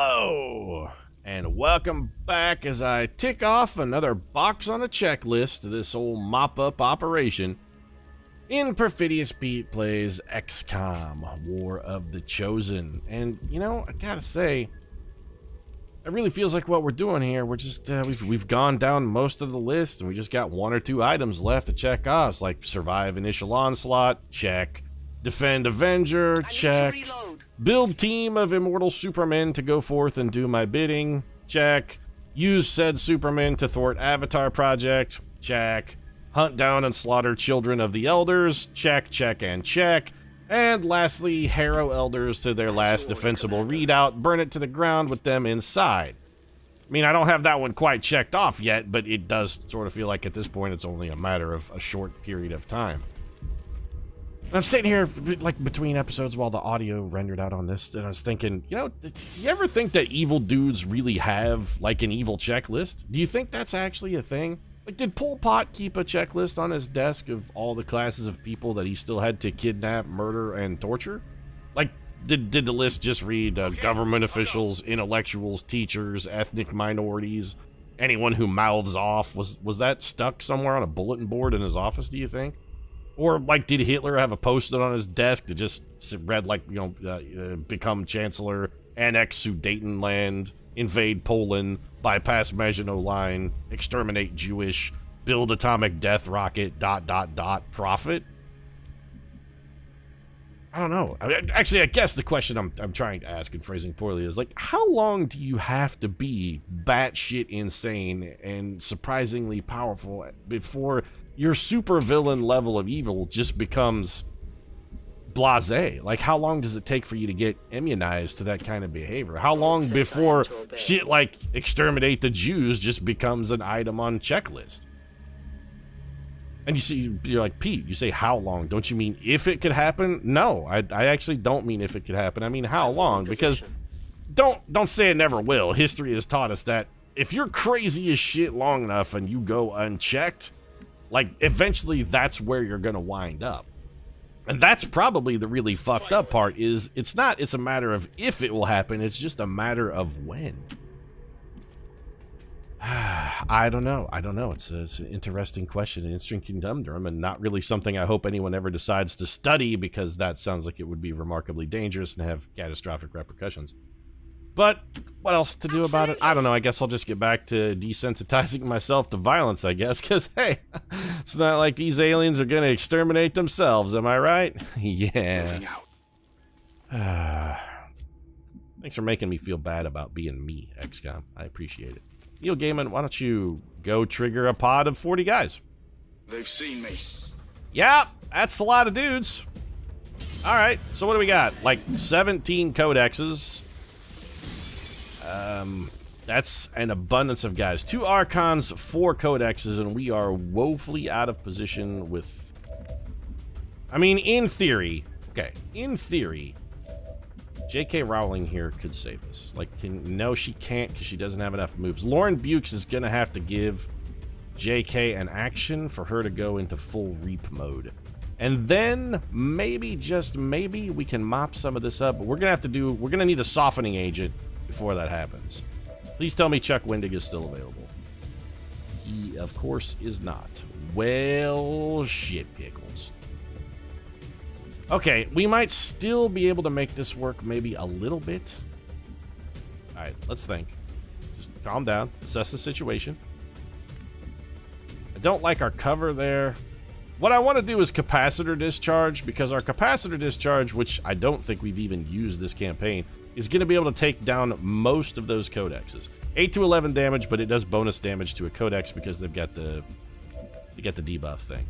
Hello, and welcome back as I tick off another box on the checklist of this old mop-up operation. In Perfidious, Pete plays XCOM, War of the Chosen, and you know, I gotta say, it really feels like what we're doing here, we're just, we've gone down most of the list, and we just got one or two items left to check off, like Survive Initial Onslaught, check. Defend Avenger, check. Build team of immortal supermen to go forth and do my bidding, check. Use said supermen to thwart Avatar project, check. Hunt down and slaughter children of the elders, check, check, and check. And lastly, harrow elders to their last defensible readout, burn it to the ground with them inside. I mean, I don't have that one quite checked off yet, but it does sort of feel like at this point it's only a matter of a short period of time. I'm sitting here, like, between episodes while the audio rendered out on this, and I was thinking, you know, do you ever think that evil dudes really have, like, an evil checklist? Do you think that's actually a thing? Like, did Pol Pot keep a checklist on his desk of all the classes of people that he still had to kidnap, murder, and torture? Like, did the list just read government officials, intellectuals, teachers, ethnic minorities, anyone who mouths off? Was that stuck somewhere on a bulletin board in his office, do you think? Or, like, did Hitler have a post-it on his desk that just read, like, you know, become Chancellor, annex Sudetenland, invade Poland, bypass Maginot Line, exterminate Jewish, build atomic death rocket, ... profit? I don't know. Actually, I guess the question I'm trying to ask and phrasing poorly is, like, how long do you have to be batshit insane and surprisingly powerful before your supervillain level of evil just becomes blasé? Like, how long does it take for you to get immunized to that kind of behavior? How long before shit like exterminate the Jews just becomes an item on checklist? And you see, you're like, Pete, you say how long? Don't you mean if it could happen? No, I actually don't mean if it could happen. I mean how long? Because don't say it never will. History has taught us that if you're crazy as shit long enough and you go unchecked, like, eventually that's where you're gonna wind up. And that's probably the really fucked up part, is it's a matter of if it will happen, it's just a matter of when. I don't know. It's an interesting question, an interesting conundrum, and not really something I hope anyone ever decides to study, because that sounds like it would be remarkably dangerous and have catastrophic repercussions. But what else to do about it? I don't know. I guess I'll just get back to desensitizing myself to violence, I guess, because, hey, it's not like these aliens are going to exterminate themselves, am I right? Yeah. Thanks for making me feel bad about being me, XCOM. I appreciate it. Neil Gaiman, why don't you go trigger a pod of 40 guys? They've seen me. Yeah, that's a lot of dudes. All right, so what do we got? Like 17 codexes. That's an abundance of guys. 2 Archons, 4 codexes, and we are woefully out of position with... I mean, in theory... Okay, in theory... J.K. Rowling here could save us. Like, no, she can't, because she doesn't have enough moves. Lauren Bukes is going to have to give J.K. an action for her to go into full reap mode. And then, maybe, just maybe, we can mop some of this up. But we're going to need a softening agent before that happens. Please tell me Chuck Wendig is still available. He, of course, is not. Well, shit pickles. Okay, we might still be able to make this work maybe a little bit. Alright, let's think. Just calm down, assess the situation. I don't like our cover there. What I want to do is capacitor discharge, because our capacitor discharge, which I don't think we've even used this campaign, is going to be able to take down most of those codexes. 8 to 11 damage, but it does bonus damage to a codex because they got the debuff thing.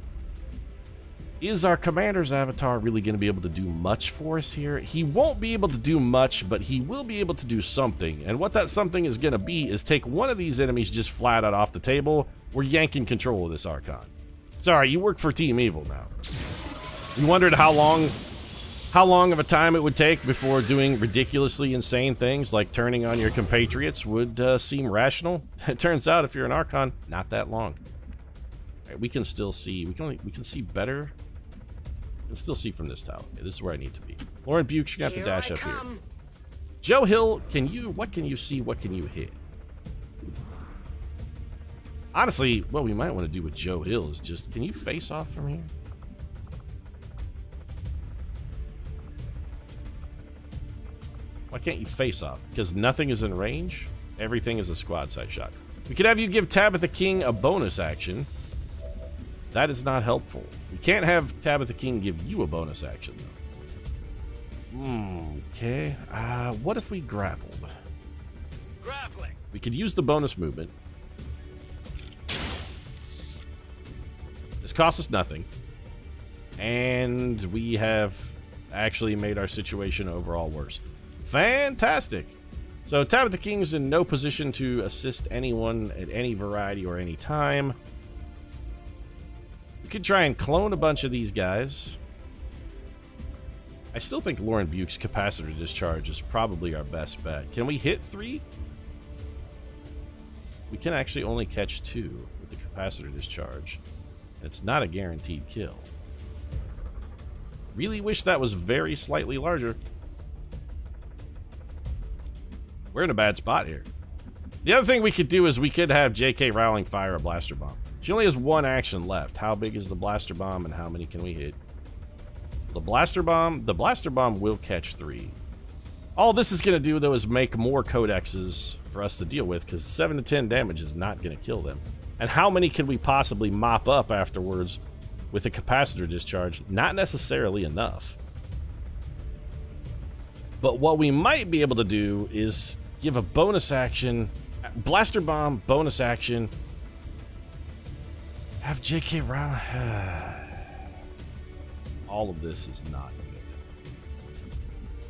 Is our commander's avatar really going to be able to do much for us here? He won't be able to do much, but he will be able to do something. And what that something is going to be is take one of these enemies just flat out off the table. We're yanking control of this Archon. Sorry, you work for Team Evil now. You wondered how long of a time it would take before doing ridiculously insane things like turning on your compatriots would seem rational? It turns out if you're an Archon, not that long. All right, we can still see. We can see better. We can still see from this tower. Okay, this is where I need to be. Lauren Bukes, you're gonna have to dash up here. Joe Hill, what can you see? What can you hit? Honestly, what we might want to do with Joe Hill is just, can you face off from here? Why can't you face off? Because nothing is in range? Everything is a squad sight shot. We could have you give Tabitha King a bonus action. That is not helpful. We can't have Tabitha King give you a bonus action, though. Okay. What if we grappled? Grappling. We could use the bonus movement. This costs us nothing. And we have actually made our situation overall worse. Fantastic. So Tabitha King's in no position to assist anyone at any variety or any time. We could try and clone a bunch of these guys. I still think Lauren Buke's capacitor discharge is probably our best bet. Can we hit 3? We can actually only catch 2 with the capacitor discharge. It's not a guaranteed kill. Really wish that was very slightly larger. We're in a bad spot here. The other thing we could do is we could have J.K. Rowling fire a blaster bomb. She only has 1 action left. How big is the blaster bomb and how many can we hit? The blaster bomb will catch 3. All this is going to do, though, is make more codexes for us to deal with, because 7 to 10 damage is not going to kill them. And how many can we possibly mop up afterwards with a capacitor discharge? Not necessarily enough. But what we might be able to do is give a bonus action, blaster bomb, bonus action, have J.K. Rowling. All of this is not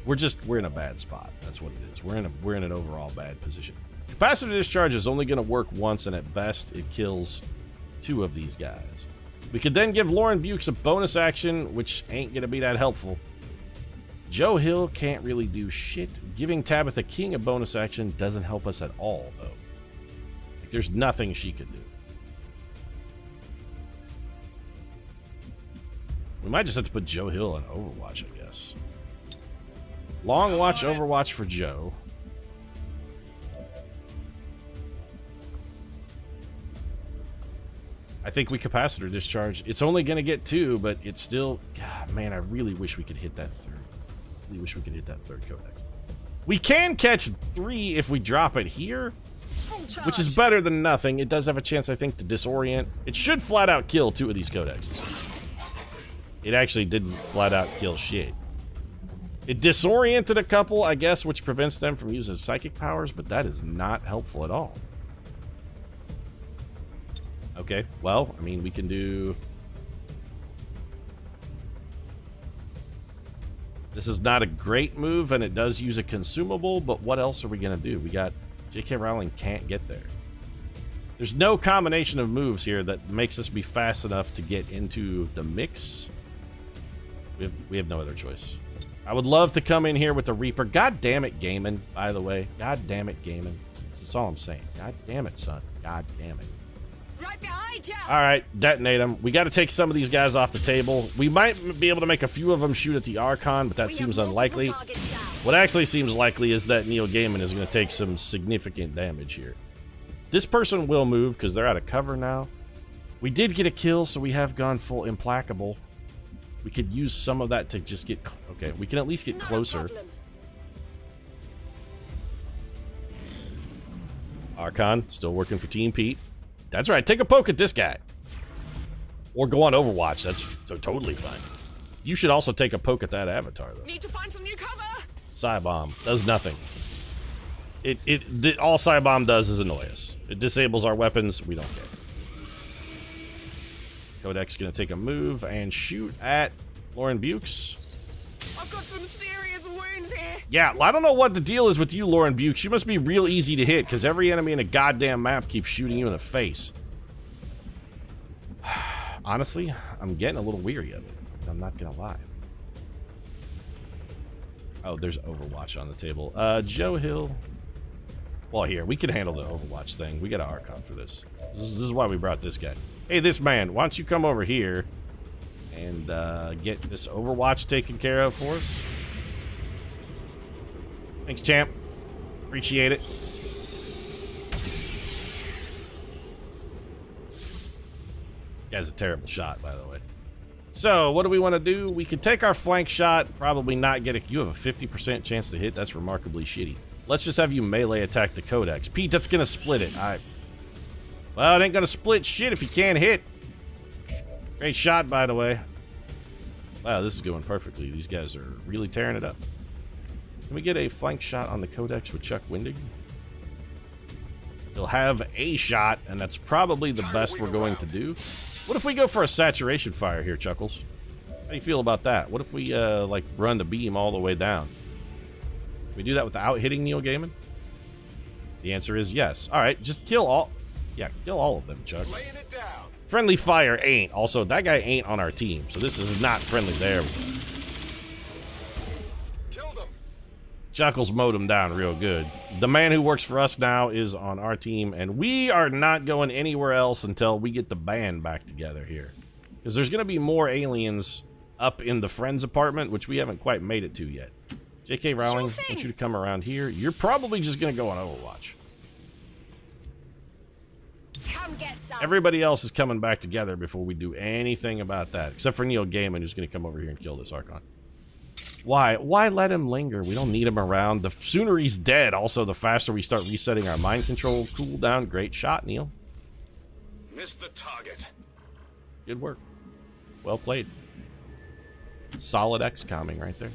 good. We're in a bad spot. That's what it is. We're in an overall bad position. Capacitor discharge is only going to work once, and at best it kills 2 of these guys. We could then give Lauren Bukes a bonus action, which ain't going to be that helpful. Joe Hill can't really do shit. Giving Tabitha King a bonus action doesn't help us at all, though. Like, there's nothing she could do. We might just have to put Joe Hill on Overwatch, I guess. Long watch Overwatch for Joe. I think we capacitor discharge. It's only going to get 2, but it's still... God, man, I really wish we could hit that 3rd. I really wish we could hit that 3rd codex. We can catch 3 if we drop it here, which is better than nothing. It does have a chance, I think, to disorient. It should flat out kill 2 of these codexes. It actually didn't flat out kill shit. It disoriented a couple, I guess, which prevents them from using psychic powers, but that is not helpful at all. Okay, well, I mean, we can do... This is not a great move, and it does use a consumable, but what else are we going to do? We got... J.K. Rowling can't get there. There's no combination of moves here that makes us be fast enough to get into the mix. We have no other choice. I would love to come in here with the Reaper. God damn it, Gaiman, by the way. God damn it, Gaiman. That's all I'm saying. God damn it, son. God damn it. Right behind you. All right, detonate them. We got to take some of these guys off the table. We might be able to make a few of them shoot at the Archon, but that seems unlikely. What actually seems likely is that Neil Gaiman is going to take some significant damage here. This person will move because they're out of cover now. We did get a kill, so we have gone full implacable. We could use some of that to just get... Okay, we can at least get closer. Archon, still working for Team Pete. That's right, take a poke at this guy. Or go on Overwatch, that's totally fine. You should also take a poke at that avatar, though. Need to find some new cover. Psybomb does nothing. All Psybomb does is annoy us. It disables our weapons, we don't care. Codex gonna take a move and shoot at Lauren Bukes. I've got some serious wounds here. Yeah, I don't know what the deal is with you, Lauren Bukes. You must be real easy to hit, because every enemy in a goddamn map keeps shooting you in the face. Honestly, I'm getting a little weary of it. I'm not gonna lie. Oh, there's Overwatch on the table. Joe Hill. Well, here, we can handle the Overwatch thing. We got an Archon for this. This is why we brought this guy. Hey, this man, why don't you come over here and get this Overwatch taken care of for us? Thanks, champ. Appreciate it. Guy's a terrible shot, by the way. So, what do we want to do? We could take our flank shot, probably not get a... You have a 50% chance to hit? That's remarkably shitty. Let's just have you melee attack the Codex. Pete, that's going to split it. Well, it ain't going to split shit if you can't hit. Great shot, by the way. Wow, this is going perfectly. These guys are really tearing it up. Can we get a flank shot on the Codex with Chuck Windig? He'll have a shot, and that's probably the best we're going to do. What if we go for a saturation fire here, Chuckles? How do you feel about that? What if we, like, run the beam all the way down? Can we do that without hitting Neil Gaiman? The answer is yes. All right, just kill all... Yeah, kill all of them, Chuck. Laying it down. Friendly fire ain't. Also, that guy ain't on our team, so this is not friendly there. Killed him. Chuckles mowed him down real good. The man who works for us now is on our team, and we are not going anywhere else until we get the band back together here. Because there's going to be more aliens up in the Friends apartment, which we haven't quite made it to yet. J.K. Rowling, I want you to come around here. You're probably just going to go on Overwatch. Come get some. Everybody else is coming back together before we do anything about that. Except for Neil Gaiman, who's going to come over here and kill this Archon. Why? Why let him linger? We don't need him around. The sooner he's dead, also, the faster we start resetting our mind control cooldown. Great shot, Neil. Missed the target. Good work. Well played. Solid XCOMing right there.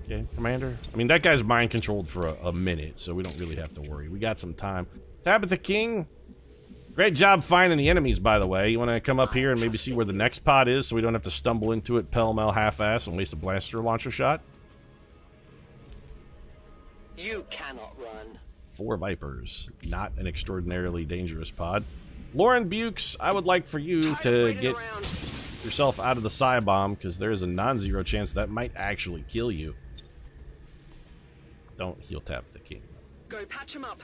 Okay, Commander. I mean, that guy's mind controlled for a minute, so we don't really have to worry. We got some time. Tabitha King. Great job finding the enemies, by the way. You want to come up here and maybe see where the next pod is so we don't have to stumble into it pell-mell half-ass and waste a blaster launcher shot? You cannot run. 4 Vipers. Not an extraordinarily dangerous pod. Lauren Bukes, I would like for you to get yourself out of the Psy Bomb, because there is a non-zero chance that might actually kill you. Don't heal Tabitha King. Go patch him up.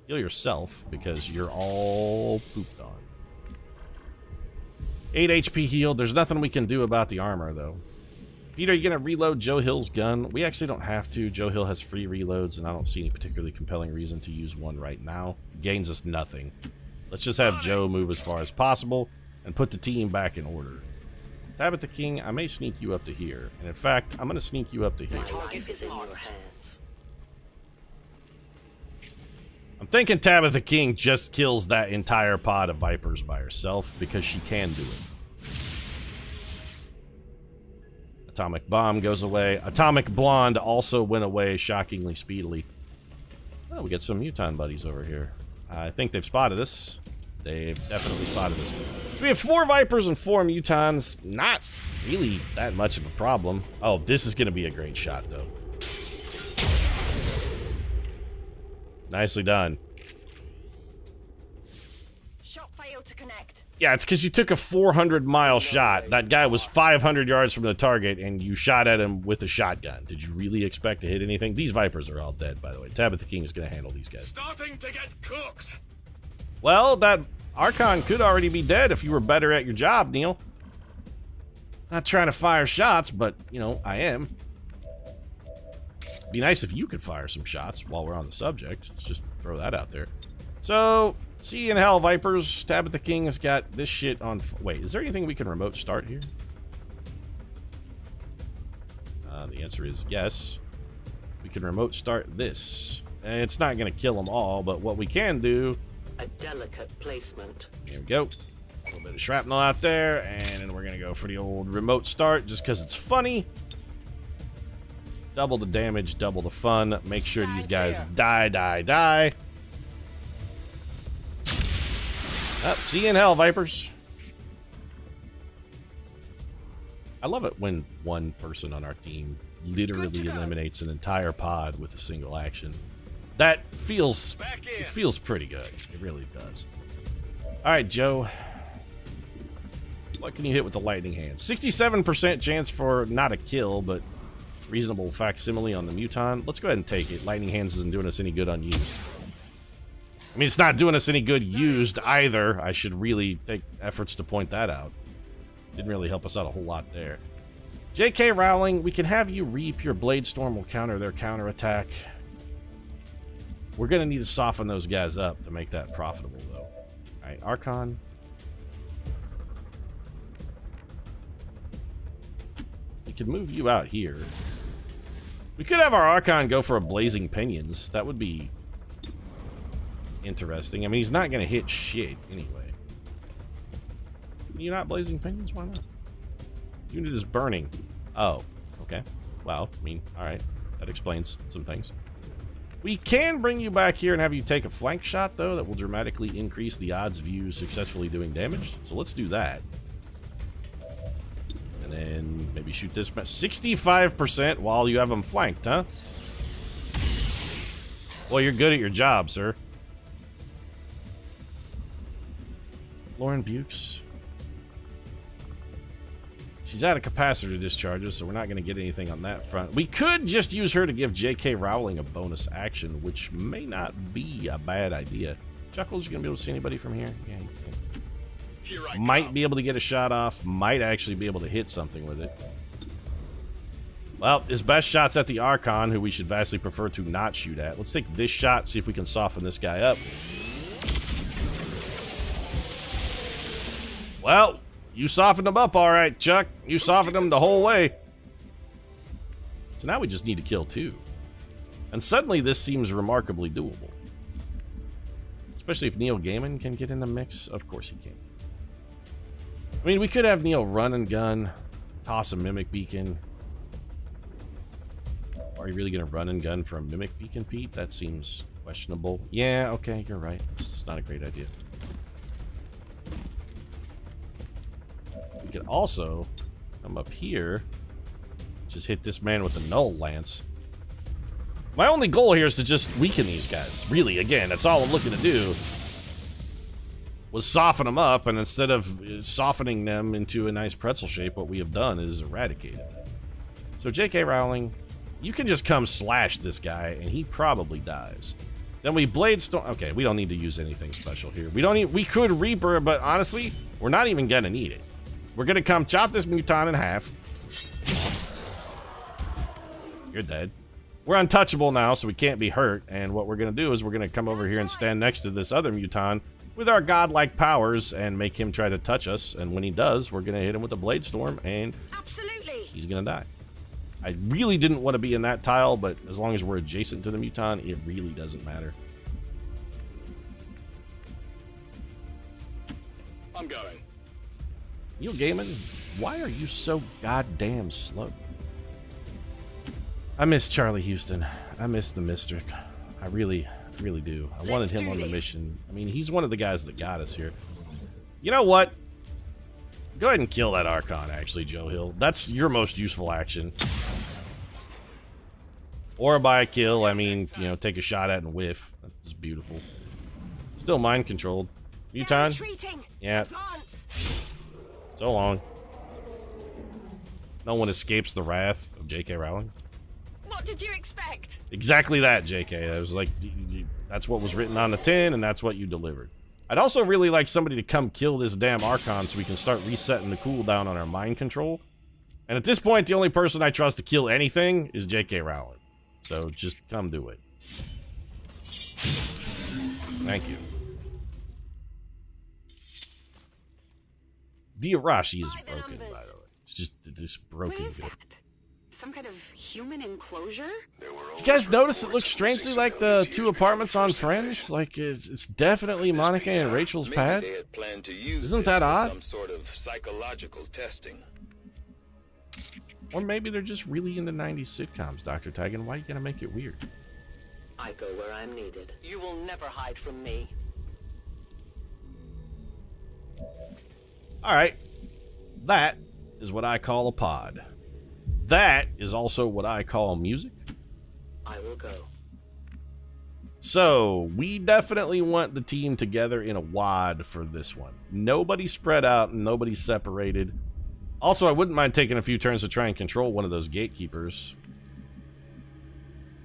Heal yourself, because you're all pooped on. 8 HP healed. There's nothing we can do about the armor, though. Peter, are you going to reload Joe Hill's gun? We actually don't have to. Joe Hill has free reloads, and I don't see any particularly compelling reason to use one right now. Gains us nothing. Let's just have Joe move as far as possible and put the team back in order. Tabitha King, I may sneak you up to here. And in fact, I'm going to sneak you up to here. Target is in your hands. I'm thinking Tabitha King just kills that entire pod of Vipers by herself because she can do it. Atomic Bomb goes away. Atomic Blonde also went away shockingly speedily. Oh, we got some Muton buddies over here. I think they've spotted us. They've definitely spotted us. So we have 4 Vipers and 4 Mutons. Not really that much of a problem. Oh, this is going to be a great shot, though. Nicely done. Shot failed to connect. Yeah, it's because you took a 400-mile shot. That guy was 500 yards from the target, and you shot at him with a shotgun. Did you really expect to hit anything? These Vipers are all dead, by the way. Tabitha King is going to handle these guys. Starting to get cooked. Well, that Archon could already be dead if you were better at your job, Neil. Not trying to fire shots, but, you know, I am. Be nice if you could fire some shots while we're on the subject. Let's just throw that out there. So, see you in hell, Vipers. Tabitha King has got this shit on... Wait, is there anything we can remote start here? The answer is yes. We can remote start this. And it's not going to kill them all, but what we can do... A delicate placement. Here we go. A little bit of shrapnel out there, and then we're going to go for the old remote start just because it's funny. Double the damage, double the fun. Make sure these guys die. Oh, see you in hell, Vipers. I love it when one person on our team literally eliminates an entire pod with a single action. That feels pretty good. It really does. All right, Joe. What can you hit with the lightning hand? 67% chance for not a kill, but reasonable facsimile on the Muton. Let's go ahead and take it. Lightning hands isn't doing us any good unused. I mean, it's not doing us any good used either. I should really take efforts to point that out. Didn't really help us out a whole lot there. J.K. Rowling, we can have you reap. Your Blade Storm will counter their counterattack. We're going to need to soften those guys up to make that profitable, though. Alright, Archon. We could move you out here. We could have our Archon go for a Blazing Pinions. That would be interesting. I mean, he's not going to hit shit anyway. You're not Blazing Pinions? Why not? Unit is burning. Oh, okay. Well, I mean, alright. That explains some things. We can bring you back here and have you take a flank shot, though. That will dramatically increase the odds of you successfully doing damage. So let's do that. And then maybe shoot this 65% while you have them flanked, huh? Well, you're good at your job, sir. Lauren Bukes. She's out of capacitor discharges, so we're not going to get anything on that front. We could just use her to give J.K. Rowling a bonus action, which may not be a bad idea. Chuckles, you going to be able to see anybody from here? Yeah, you can. Might be able to get a shot off. Might actually be able to hit something with it. Well, his best shot's at the Archon, who we should vastly prefer to not shoot at. Let's take this shot, see if we can soften this guy up. Well, you softened him up all right, Chuck. You softened him the whole way. So now we just need to kill 2. And suddenly this seems remarkably doable. Especially if Neil Gaiman can get in the mix. Of course he can. I mean, we could have Neil run and gun, toss a Mimic Beacon. Are you really going to run and gun for a Mimic Beacon, Pete? That seems questionable. Yeah, okay, you're right. It's not a great idea. We could also come up here, just hit this man with a Null Lance. My only goal here is to just weaken these guys. Really, again, that's all I'm looking to do. Was soften them up, and instead of softening them into a nice pretzel shape, what we have done is eradicated. So J.K. Rowling, you can just come slash this guy, and he probably dies. Then we Blade Storm. Okay, we don't need to use anything special here. We don't need. We could Reaper, but honestly, we're not even gonna need it. We're gonna come chop this Muton in half. You're dead. We're untouchable now, so we can't be hurt. And what we're gonna do is we're gonna come over here and stand next to this other Muton with our godlike powers and make him try to touch us. And when he does, we're gonna hit him with a Blade Storm, and he's gonna die. I really didn't want to be in that tile, but as long as we're adjacent to the Muton, it really doesn't matter. I'm going. Neil Gaiman, why are you so goddamn slow? I miss Charlie Houston. I miss the Mystic. I really do. I wanted him on the mission. I mean, he's one of the guys that got us here. You know what? Go ahead and kill that Archon, actually, Joe Hill. That's your most useful action. Or by a kill, I mean, you know, take a shot at and whiff. That's beautiful. Still mind controlled. Muton? Yeah. So long. No one escapes the wrath of J.K. Rowling. What did you expect? Exactly that, J.K. I was like, that's what was written on the tin, and that's what you delivered. I'd also really like somebody to come kill this damn Archon so we can start resetting the cooldown on our mind control. And at this point, the only person I trust to kill anything is J.K. Rowling. So just come do it. Thank you. Firaxis is broken, by the way. It's just this broken good. Some kind of human enclosure? Did you guys notice it looks strangely like the 2 apartments on Friends? Like, it's definitely Monica and Rachel's pad. Isn't that odd? Some sort of psychological testing. Or maybe they're just really into 90s sitcoms, Dr. Tigan. Why are you gonna make it weird? I go where I'm needed. You will never hide from me. Alright. That is what I call a pod. That is also what I call music. I will go. So, we definitely want the team together in a wad for this one. Nobody spread out and nobody separated. Also, I wouldn't mind taking a few turns to try and control one of those gatekeepers.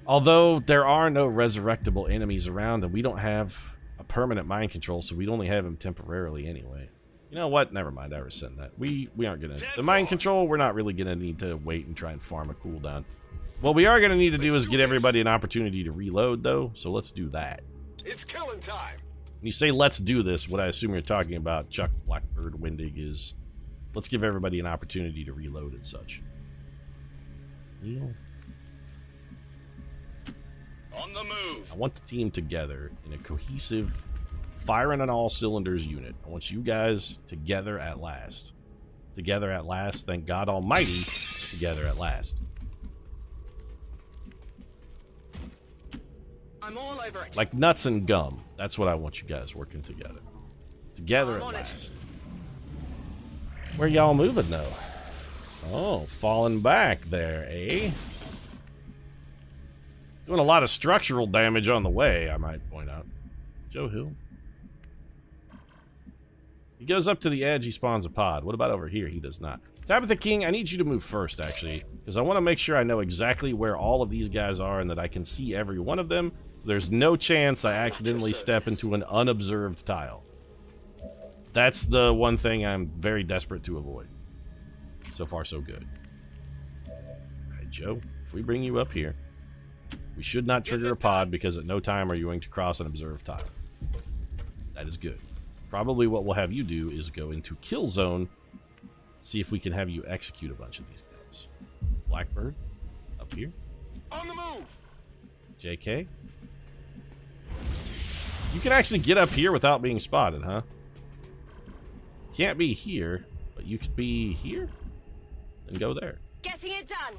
Although, there are no resurrectable enemies around, and we don't have a permanent mind control, so we'd only have him temporarily anyway. You know what? Never mind. I rescind that. We aren't gonna... The mind control, we're not really gonna need to wait and try and farm a cooldown. What we are gonna need to do is get everybody an opportunity to reload, though, so let's do that. It's killing time. When you say let's do this, what I assume you're talking about, Chuck, Blackbird, Windig, is let's give everybody an opportunity to reload and such. Neil? On the move. I want the team together in a cohesive, firing on all cylinders unit. I want you guys together at last. Together at last, thank God Almighty, together at last. I'm all over it. Like nuts and gum. That's what I want you guys working together. Together at last. Where y'all moving, though? Oh, falling back there, eh? Doing a lot of structural damage on the way, I might point out. Joe Hill. He goes up to the edge, he spawns a pod. What about over here? He does not. Tabitha King, I need you to move first, actually, because I want to make sure I know exactly where all of these guys are and that I can see every one of them. So there's no chance I accidentally step into an unobserved tile. That's the one thing I'm very desperate to avoid. So far, so good. Alright, Joe, if we bring you up here, we should not trigger a pod because at no time are you going to cross an observed tile. That is good. Probably what we'll have you do is go into kill zone, see if we can have you execute a bunch of these guys. Blackbird, up here. On the move. JK. You can actually get up here without being spotted, huh? Can't be here, but you could be here and go there. Getting it done.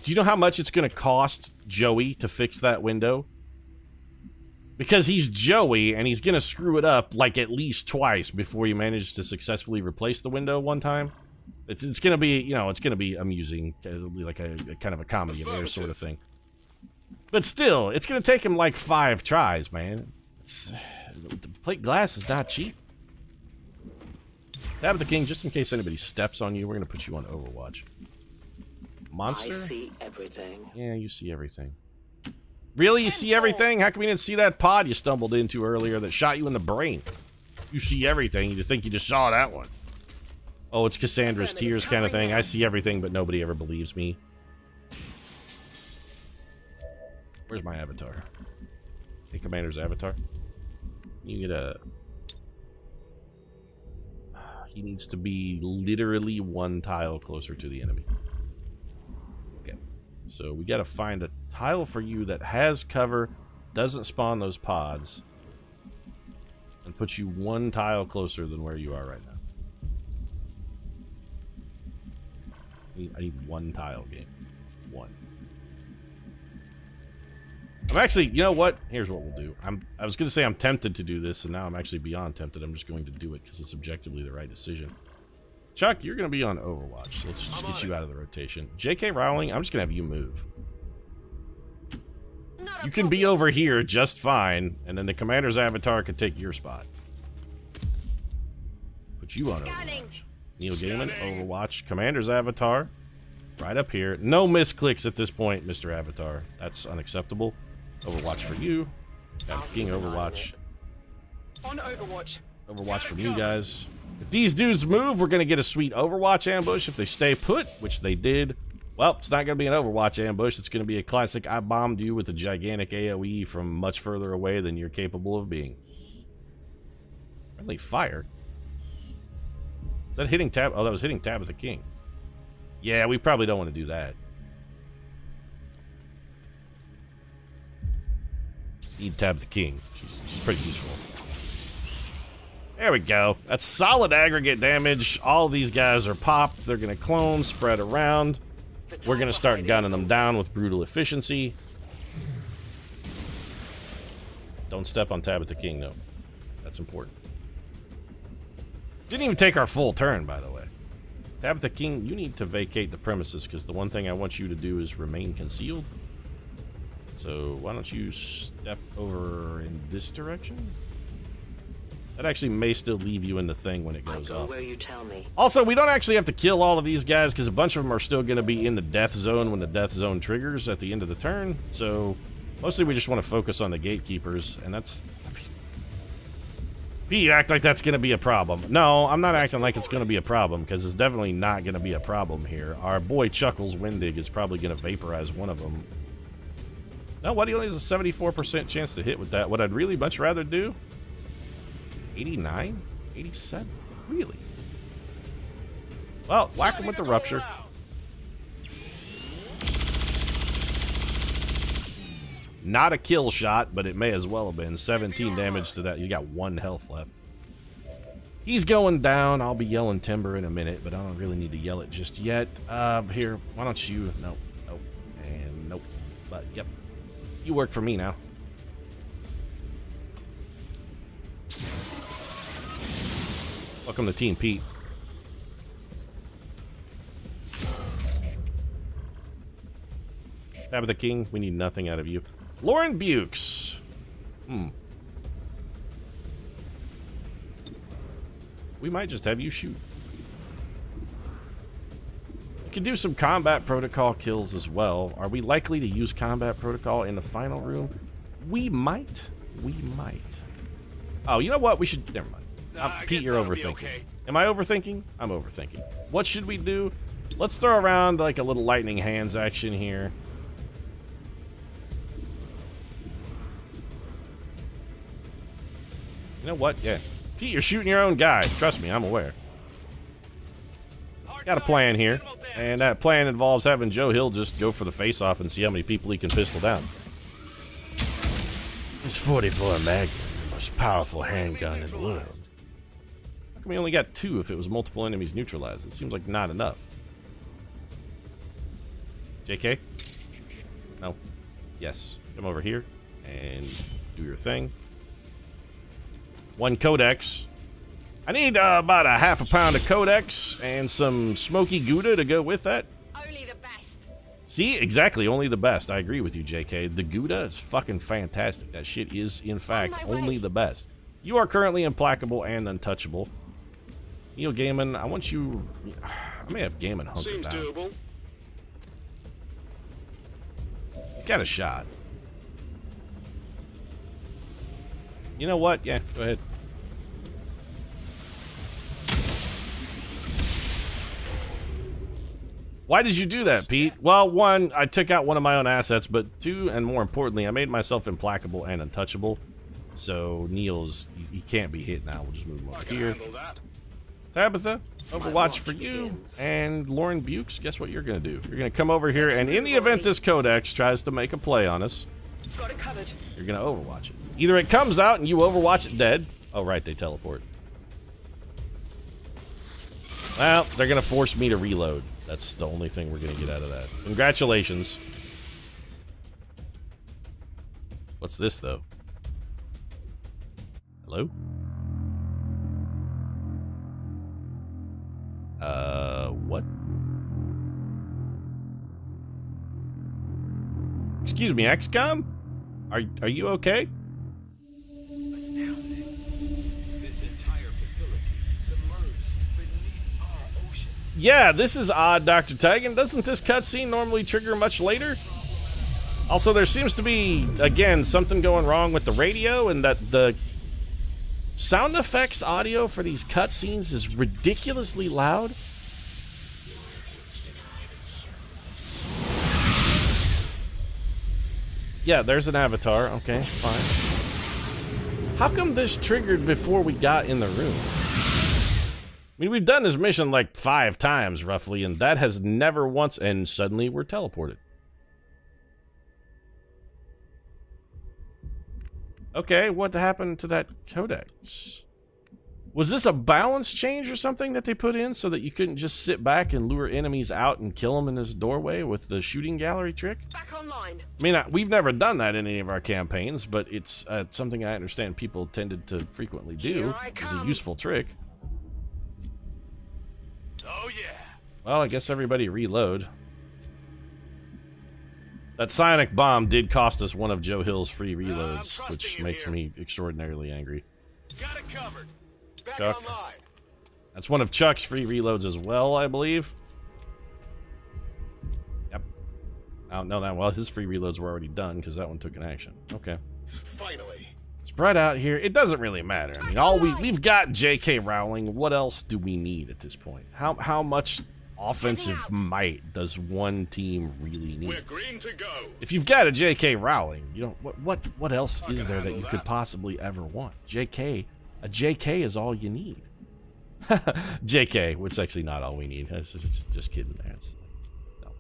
Do you know how much it's going to cost Joey to fix that window? Because he's Joey, and he's going to screw it up like at least twice before you manage to successfully replace the window one time. It's going to be, you know, it's going to be amusing. It'll be like a kind of a comedy of errors sort of thing. But still, it's going to take him like 5 tries, man. The plate glass is not cheap. Tabitha King, just in case anybody steps on you, we're going to put you on Overwatch. Monster? I see everything. Yeah, you see everything. Really? You see everything? How come you didn't see that pod you stumbled into earlier that shot you in the brain? You see everything. You think you just saw that one. Oh, it's Cassandra's tears kind of thing. I see everything, but nobody ever believes me. Where's my avatar? Hey, Commander's avatar. You get a... He needs to be literally 1 tile closer to the enemy. Okay. So we got to find a tile for you that has cover, doesn't spawn those pods, and put you 1 tile closer than where you are right now. I need 1 tile game. 1. I'm actually, you know what? Here's what we'll do. I was going to say I'm tempted to do this, and now I'm actually beyond tempted. I'm just going to do it because it's objectively the right decision. Chuck, you're going to be on Overwatch, so let's just get you out of the rotation. J.K. Rowling, I'm just going to have you move. You can be over here just fine, and then the Commander's avatar could take your spot. Put you on Overwatch. Neil Gaiman, Overwatch. Commander's avatar, right up here. No misclicks at this point, Mr. Avatar. That's unacceptable. Overwatch for you. Got King Overwatch. On Overwatch. Overwatch from you guys. If these dudes move, we're going to get a sweet Overwatch ambush. If they stay put, which they did, well, it's not going to be an Overwatch ambush. It's going to be a classic I bombed you with a gigantic AoE from much further away than you're capable of being. Friendly fire? Is that hitting Tab? Oh, that was hitting Tabitha King. Yeah, we probably don't want to do that. Need Tabitha King. She's pretty useful. There we go. That's solid aggregate damage. All these guys are popped. They're going to clone, spread around. We're going to start gunning them down with brutal efficiency. Don't step on Tabitha King, though. That's important. Didn't even take our full turn, by the way. Tabitha King, you need to vacate the premises, because the one thing I want you to do is remain concealed. So why don't you step over in this direction? That actually may still leave you in the thing when it goes up. Where you tell me. Also, we don't actually have to kill all of these guys, because a bunch of them are still going to be in the death zone when the death zone triggers at the end of the turn. So mostly we just want to focus on the gatekeepers, and that's... Pete, you act like that's going to be a problem. No, I'm not acting like it's going to be a problem, because it's definitely not going to be a problem here. Our boy Chuckles Windig is probably going to vaporize one of them. No, what? He only has a 74% chance to hit with that. What I'd really much rather do? 89? 87? Really? Well, whack him with the rupture. Not a kill shot, but it may as well have been. 17 damage to that. You got 1 health left. He's going down. I'll be yelling timber in a minute, but I don't really need to yell it just yet. Here, why don't you... Nope, nope, and nope. But, yep. You work for me now. Welcome to Team Pete. Tabitha King, we need nothing out of you. Lauren Bukes. We might just have you shoot. We could do some combat protocol kills as well. Are we likely to use combat protocol in the final room? We might. We might. Oh, you know what? We should... Never mind. Pete, you're overthinking. Okay. Am I overthinking? I'm overthinking. What should we do? Let's throw around like a little lightning hands action here. You know what? Yeah. Pete, you're shooting your own guy. Trust me, I'm aware. Got a plan here. And that plan involves having Joe Hill just go for the face-off and see how many people he can pistol down. It's 44 Magnum, the most powerful handgun in the world. How come we only got 2 if it was multiple enemies neutralized? It seems like not enough. JK? No. Yes. Come over here and do your thing. 1 codex. I need about a half a pound of codex and some smoky Gouda to go with that. Only the best. See, exactly, only the best. I agree with you, JK. The Gouda is fucking fantastic. That shit is, in fact, only the best. You are currently implacable and untouchable. Neil Gaiman, I want you... I may have Gaiman hunkered down. Seems doable. He's got a shot. You know what? Yeah, go ahead. Why did you do that, Pete? Well, 1, I took out one of my own assets, but 2, and more importantly, I made myself implacable and untouchable. So Neil's, he can't be hit now. We'll just move him over here. Tabitha, Overwatch for you. And Lauren Bukes, guess what you're going to do? You're going to come over here, and in the event this Codex tries to make a play on us, got it covered. You're going to Overwatch it. Either it comes out and you Overwatch it dead. Oh, right, they teleport. Well, they're going to force me to reload. That's the only thing we're going to get out of that. Congratulations. What's this, though? Hello? What? Excuse me, XCOM? Are you okay? Yeah, this is odd, Dr. Tegan. Doesn't this cutscene normally trigger much later? Also, there seems to be, again, something going wrong with the radio, and that the sound effects audio for these cutscenes is ridiculously loud. Yeah, there's an avatar. Okay, fine. How come this triggered before we got in the room? I mean, we've done this mission like 5 times, roughly, and that has never once... And suddenly we're teleported. Okay, what happened to that codex? Was this a balance change or something that they put in so that you couldn't just sit back and lure enemies out and kill them in this doorway with the shooting gallery trick? Back online. I mean, we've never done that in any of our campaigns, but it's something I understand people tended to frequently do. It's a useful trick. Oh, yeah. Well, I guess everybody reload. That psionic bomb did cost us one of Joe Hill's free reloads, which makes me extraordinarily angry. Got it covered. Back Chuck. online. That's one of Chuck's free reloads as well, I believe. Yep. I don't know that well. His free reloads were already done because that one took an action. Okay. Finally. Spread out here. It doesn't really matter. I mean, we've got J.K. Rowling. What else do we need at this point? How much offensive might does one team really need? We're green to go. If you've got a J.K. Rowling, you know what else is there that you could possibly ever want? A J.K. is all you need. J.K., which is actually not all we need. Just kidding. No.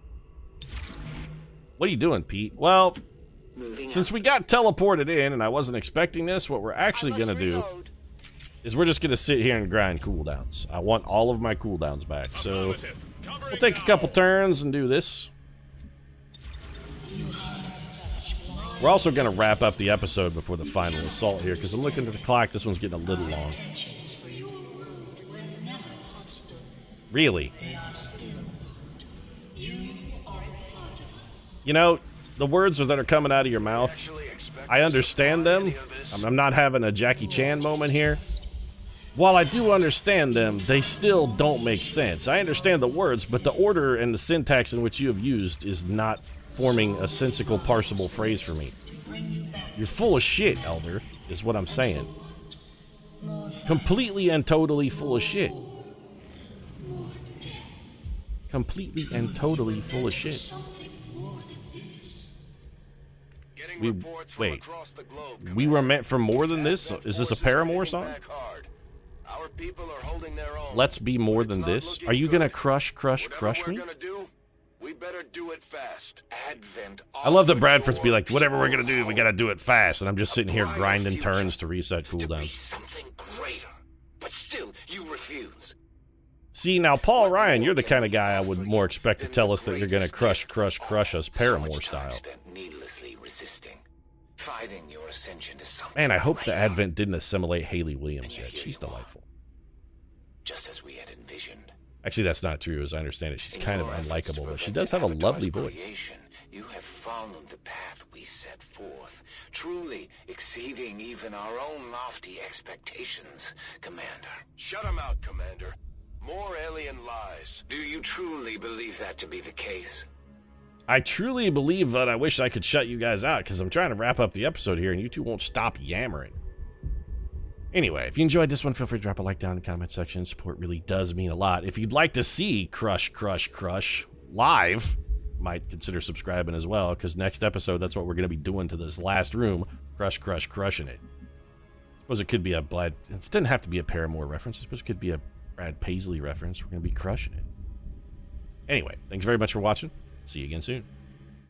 What are you doing, Pete? Well, since we got teleported in and I wasn't expecting this, what we're actually going to do is we're just going to sit here and grind cooldowns. I want all of my cooldowns back. So we'll take a couple turns and do this. We're also going to wrap up the episode before the final assault here, because I'm looking at the clock. This one's getting a little long. Really? You know, the words that are coming out of your mouth, I understand them. I'm not having a Jackie Chan moment here. While I do understand them, they still don't make sense. I understand the words, but the order and the syntax in which you have used is not forming a sensical, parsable phrase for me. You're full of shit, Elder, is what I'm saying. Completely and totally full of shit. Completely and totally full of shit. Wait. We were meant for more than this? Is this a Paramore song? Let's be more than this. Are you gonna crush me? We better do it fast. I love that Bradford's be like, whatever we're gonna do, we gotta do it fast. And I'm just sitting here grinding turns to reset cooldowns. Something greater, but still you refuse. See, now, Paul Ryan, you're the kind of guy I would more expect to tell us that you're gonna crush us Paramore style. Man, I hope the Advent didn't assimilate Hayley Williams yet. She's delightful. Just as we had envisioned. Actually, that's not true, as I understand it. She's kind of unlikable, but she does have a lovely voice. You have followed the path we set forth, truly exceeding even our own lofty expectations, Commander. Shut him out, Commander. More alien lies. Do you truly believe that to be the case? I truly believe that. I wish I could shut you guys out, because I'm trying to wrap up the episode here, and you two won't stop yammering. Anyway, if you enjoyed this one, feel free to drop a like down in the comment section. Support really does mean a lot. If you'd like to see Crush live, might consider subscribing as well, because next episode, that's what we're going to be doing to this last room. Crushing it. I suppose it could be a Blad... It didn't have to be a Paramore reference. I suppose it could be a Brad Paisley reference. We're going to be crushing it. Anyway, thanks very much for watching. See you again soon.